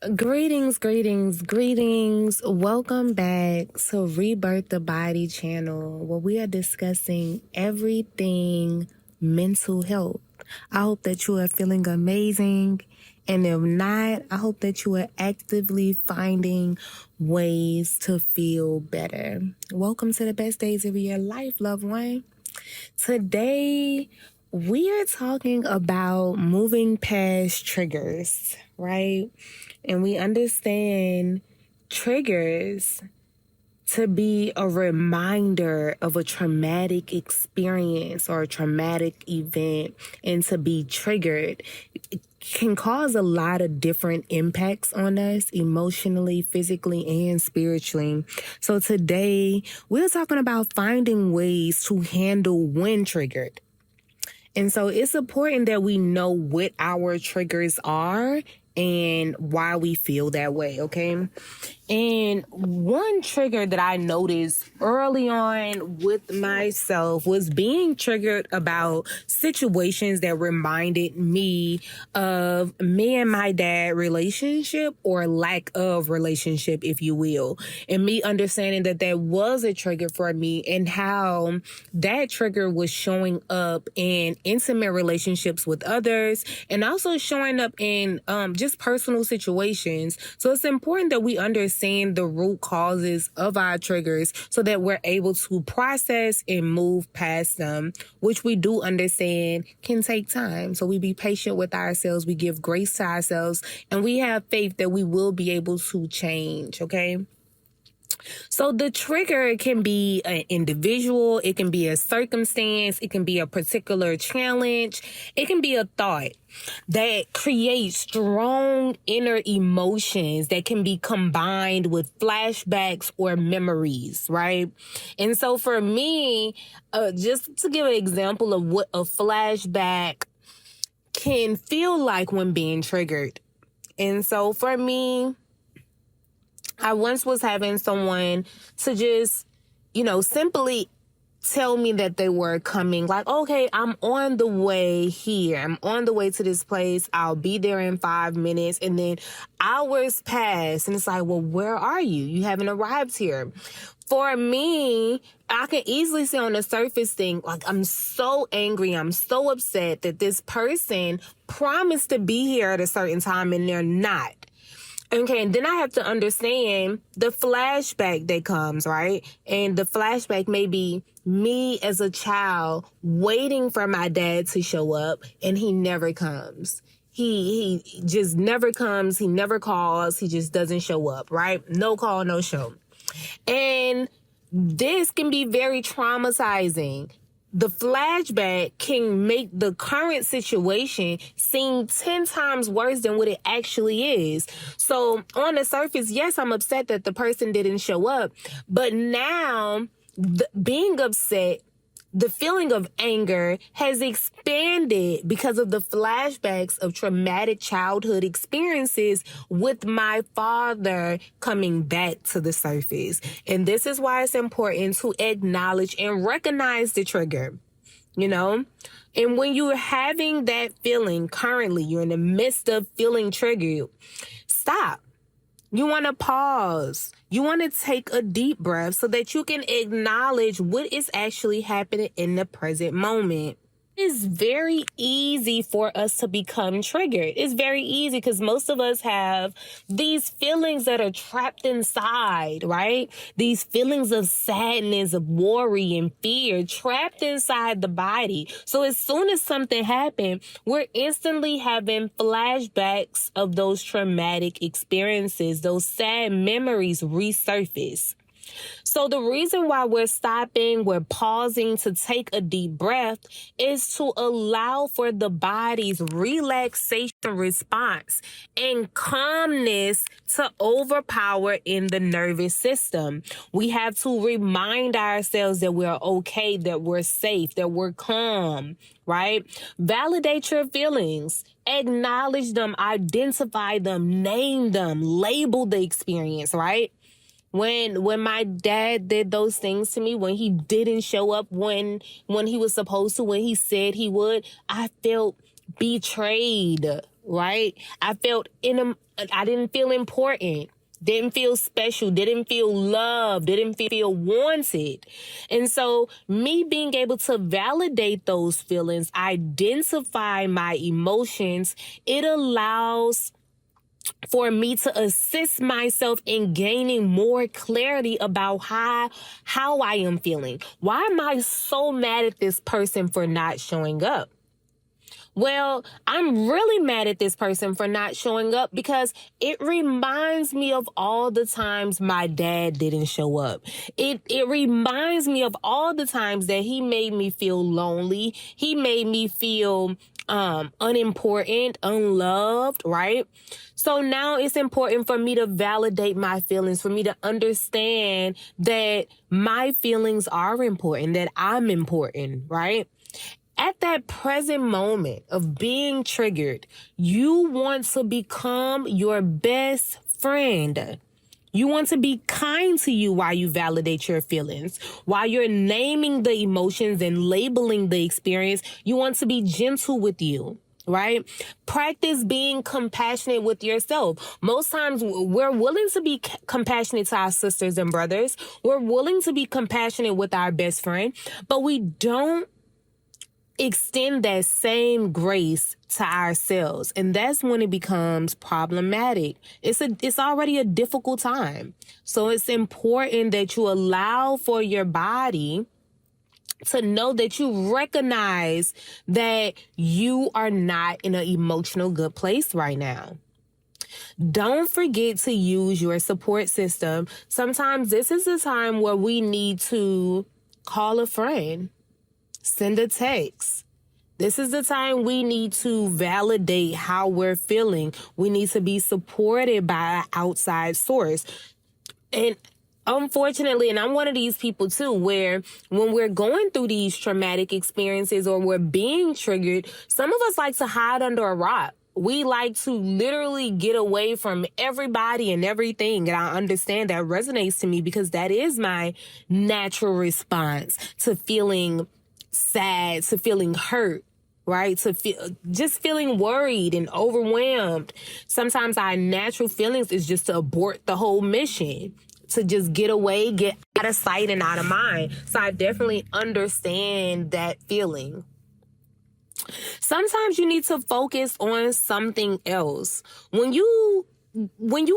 Greetings, greetings, greetings. Welcome back to Rebirth the Body channel, where we are discussing everything mental health. I hope that you are feeling amazing. And if not, I hope that you are actively finding ways to feel better. Welcome to the best days of your life, loved one. Today, we are talking about moving past triggers, right? And we understand triggers to be a reminder of a traumatic experience or a traumatic event, and to be triggered it can cause a lot of different impacts on us emotionally, physically, and spiritually. So today we're talking about finding ways to handle when triggered. And so it's important that we know what our triggers are and why we feel that way, okay? And one trigger that I noticed early on with myself was being triggered about situations that reminded me of me and my dad relationship, or lack of relationship, if you will. And me understanding that that was a trigger for me, and how that trigger was showing up in intimate relationships with others, and also showing up in just personal situations. So it's important that we understand the root causes of our triggers so that we're able to process and move past them, which we do understand can take time. So we be patient with ourselves, we give grace to ourselves, and we have faith that we will be able to change, okay? So the trigger can be an individual, it can be a circumstance, it can be a particular challenge, it can be a thought that creates strong inner emotions that can be combined with flashbacks or memories, right? And so for me, just to give an example of what a flashback can feel like when being triggered. And so for me, I once was having someone to just, simply tell me that they were coming. Like, okay, I'm on the way here. I'm on the way to this place. I'll be there in 5 minutes. And then hours pass. And it's like, well, where are you? You haven't arrived here. For me, I can easily see on the surface thing, like, I'm so angry, I'm so upset that this person promised to be here at a certain time and they're not. Okay, and then I have to understand the flashback that comes, right? And the flashback may be me as a child waiting for my dad to show up, and he never comes. He just never comes. He never calls. He just doesn't show up, right? No call, no show. And this can be very traumatizing. The flashback can make the current situation seem 10 times worse than what it actually is. So on the surface, yes, I'm upset that the person didn't show up. But now being upset, the feeling of anger has expanded because of the flashbacks of traumatic childhood experiences with my father coming back to the surface. And this is why it's important to acknowledge and recognize the trigger, And when you're having that feeling currently, you're in the midst of feeling triggered, stop. You want to pause. You want to take a deep breath so that you can acknowledge what is actually happening in the present moment. It's very easy for us to become triggered. It's very easy because most of us have these feelings that are trapped inside, right? These feelings of sadness, of worry and fear trapped inside the body. So as soon as something happens, we're instantly having flashbacks of those traumatic experiences. Those sad memories resurface. So the reason why we're stopping, we're pausing to take a deep breath is to allow for the body's relaxation response and calmness to overpower in the nervous system. We have to remind ourselves that we're okay, that we're safe, that we're calm, right? Validate your feelings. Acknowledge them, identify them, name them, label the experience, right? When my dad did those things to me, when he didn't show up when he was supposed to, when he said he would, I felt betrayed. right? I didn't feel important, didn't feel special, didn't feel loved, didn't feel wanted. And so me being able to validate those feelings, identify my emotions, it allows for me to assist myself in gaining more clarity about how I am feeling. Why am I so mad at this person for not showing up? Well, I'm really mad at this person for not showing up because it reminds me of all the times my dad didn't show up. It reminds me of all the times that he made me feel lonely. He made me feel unimportant, unloved, right? So now it's important for me to validate my feelings, for me to understand that my feelings are important, that I'm important, right? At that present moment of being triggered, you want to become your best friend. You want to be kind to you while you validate your feelings. While you're naming the emotions and labeling the experience, you want to be gentle with you, right? Practice being compassionate with yourself. Most times we're willing to be compassionate to our sisters and brothers. We're willing to be compassionate with our best friend, but we don't extend that same grace to ourselves. And that's when it becomes problematic. It's already a difficult time. So it's important that you allow for your body to know that you recognize that you are not in an emotional good place right now. Don't forget to use your support system. Sometimes this is the time where we need to call a friend, send a text. This is the time we need to validate how we're feeling. We need to be supported by an outside source. And unfortunately, and I'm one of these people too, where when we're going through these traumatic experiences or we're being triggered, some of us like to hide under a rock. We like to literally get away from everybody and everything. And I understand that resonates to me because that is my natural response to feeling sad, to feeling hurt, right? To just feeling worried and overwhelmed. Sometimes our natural feelings is just to abort the whole mission, to just get away, get out of sight and out of mind. So I definitely understand that feeling. Sometimes you need to focus on something else. When you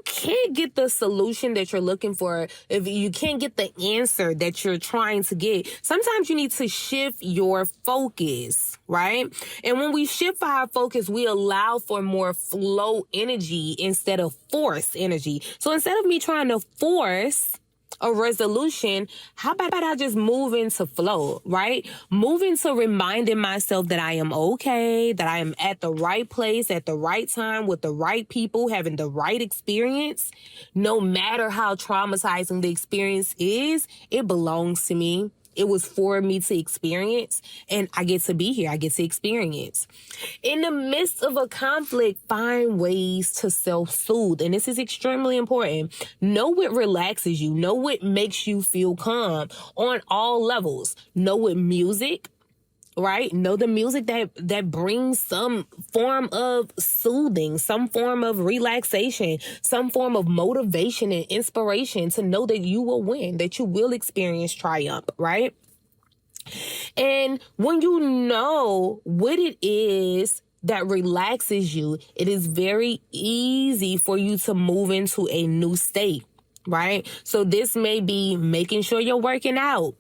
can't get the solution that you're looking for, if you can't get the answer that you're trying to get, sometimes you need to shift your focus, right? And when we shift our focus, we allow for more flow energy instead of force energy. So instead of me trying to force a resolution, how about I just move into flow, right? Move into reminding myself that I am okay, that I am at the right place at the right time with the right people, having the right experience. No matter how traumatizing the experience is, it belongs to me. It was for me to experience, and I get to be here. I get to experience. In the midst of a conflict, find ways to self-soothe, and this is extremely important. Know what relaxes you. Know what makes you feel calm on all levels. Know what music, right? Know the music that brings some form of soothing, some form of relaxation, some form of motivation and inspiration to know that you will win, that you will experience triumph, right? And when you know what it is that relaxes you, it is very easy for you to move into a new state, right? So this may be making sure you're working out,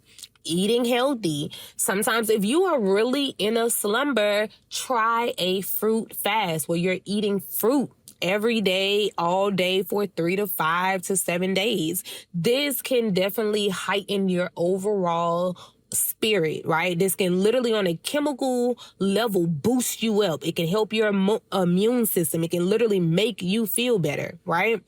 eating healthy. Sometimes if you are really in a slumber, try a fruit fast where you're eating fruit every day, all day for 3 to 5 to 7 days. This can definitely heighten your overall spirit, right? This can literally on a chemical level boost you up. It can help your immune system. It can literally make you feel better, right?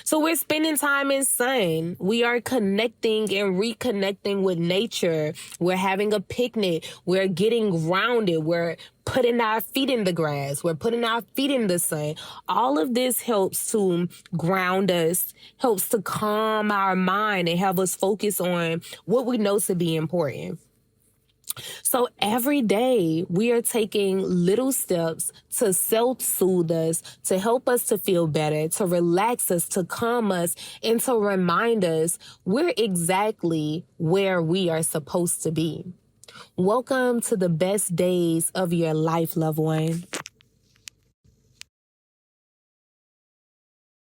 So we're spending time in sun. We are connecting and reconnecting with nature. We're having a picnic. We're getting grounded. We're putting our feet in the grass. We're putting our feet in the sun. All of this helps to ground us, helps to calm our mind and have us focus on what we know to be important. So every day we are taking little steps to self-soothe us, to help us to feel better, to relax us, to calm us, and to remind us we're exactly where we are supposed to be. Welcome to the best days of your life, loved one.